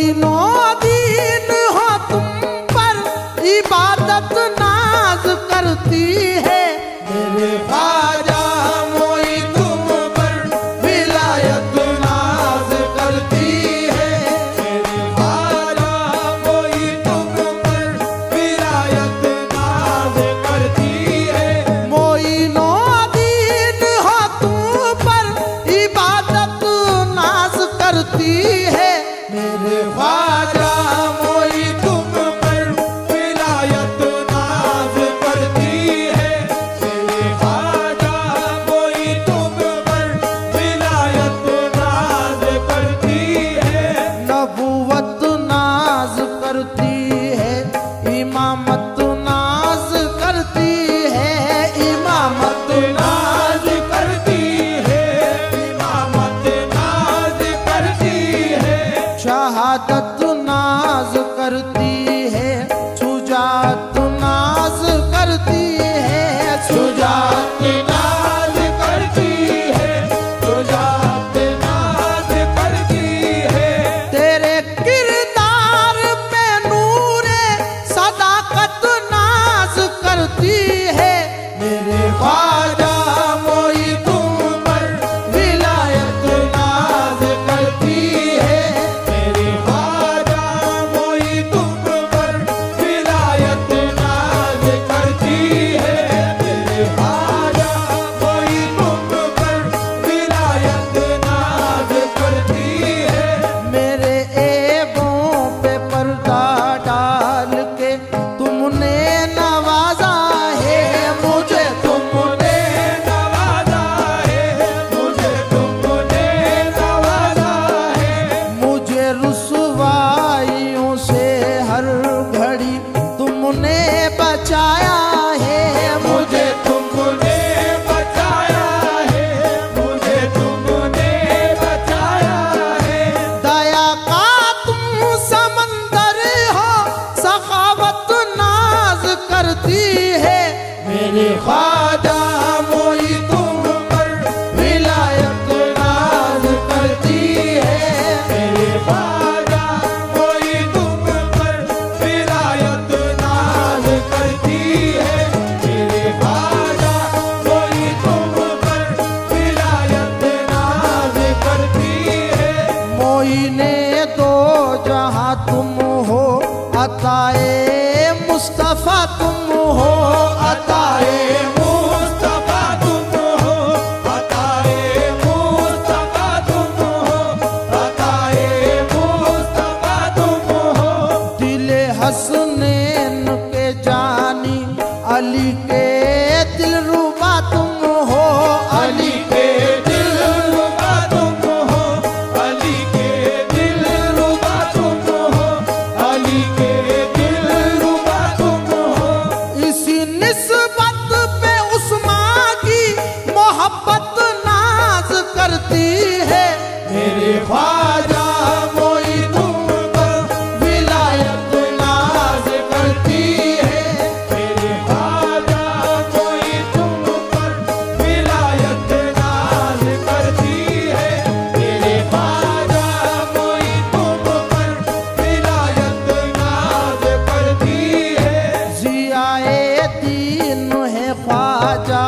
मोइनो दीन हो तुम पर इबादत नाज करती है मेरे ख्वाजा मोई तुम पर विलायत नाज करती है मेरे ख्वाजा मोई तुम पर विलायत नाज करती है मोइनो दीन हो तुम पर इबादत नाज करती है मेरे ख्वाजा मोई तुम पर विलायत नाज करती है मेरे ख्वाजा मोई तुम पर विलायत नाज करती है नबूवत नाज करती है इमामत नाज करती है इमामत नाज करती है इमामत नाज करती है शहादत नाज करती है सुजात नाज करती है सुजात नाज करती है सुजात नाज करती है तेरे किरदार पे नूरे सदाकत नाज करती है मेरे ख्वाजा मोई तुम पर विलायत नाज करती है मेरे ख्वाजा मोई तुम पर विलायत नाज करती है मेरे ख्वाजा मोई तुम पर विलायत नाज करती है मेरे ऐबों पे पर्दा डाल के तुमने नवाजा है मुझे तुमने नवाजा है मुझे तुमने नवाजा है मुझे रुसवाइयों से हर घड़ी तुमने बचाया है मुझे तुमने बचाया है मुझे तुमने बचाया है दया का तुम समंदर हो सखावत नाज करती है मेरे ख्वाजा मोई तुम पर विलायत नाज करती है मेरे ख्वाजा मोई तुम पर विलायत नाज करती है मेरे ख्वाजा मोई तुम पर विलायत नाज करती है मोई ने दो जहां तुम हो अताए मुस्तफा तुम हो अताए मुस्तफा तुम हो अताए मुस्तफा तुम हो अताए मुस्तफा तुम हो दिले हसनैन के जानी अली के दिलरुबा तुम हो अली के दिलरुबा तुम हो अली के दिलरुबा तुम हो अली के दिलरुबा तुम हो इसी निस्बत पे उस्मा की मोहब्बत नाज करती है मेरे ख्वाजा मोई तुम पर विलायत नाज करती है मेरे ख्वाजा मोई तुम पर विलायत नाज करती है मेरे ख्वाजा मोई तुम पर विलायत नाज करती है जियाए दीन है ख्वाजा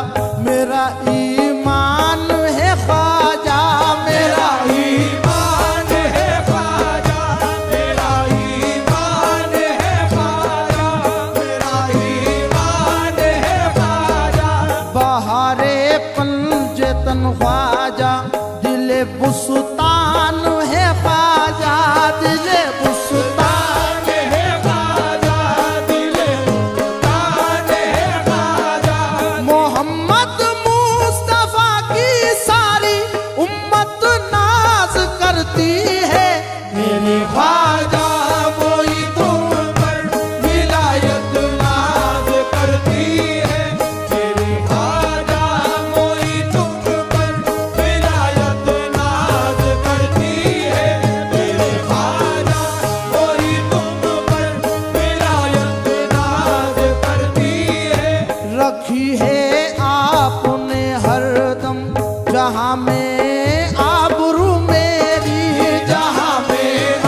मेरा ईमान है ख्वाजा मेरा ईमान है ख्वाजा मेरा ईमान है ख्वाजा मेरा ईमान है ख्वाजा बहारे पंजतन ख्वाजा दिले बुस्तान है ख्वाजा दिले बुस्तान है ख्वाजा दिले बुस्तान है ख्वाजा मोहम्मद मुस्तफा की सारी उम्मत नाज करती है मेरे ख्वाजा मोई तुम पर विलायत नाज करती है मेरे ख्वाजा मोई तुम पर विलायत नाज करती है मेरे ख्वाजा मोई तुम पर विलायत नाज करती है रखी है आपने हरदम जहां में आबरू मेरी जहां में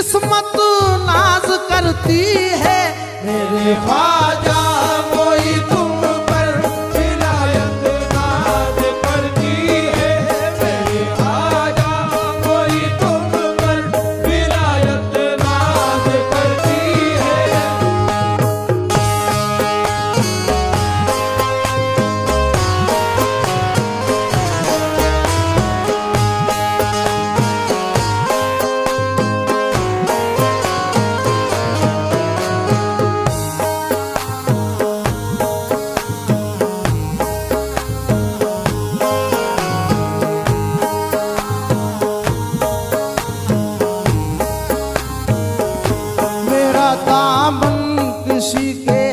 किस्मत नाज करती है मेरे ख्वाजा कोई तुम पर विलायत नाज करती है मेरे ख्वाजा कोई तुम पर विलायत नाज करती है। दामन किसी के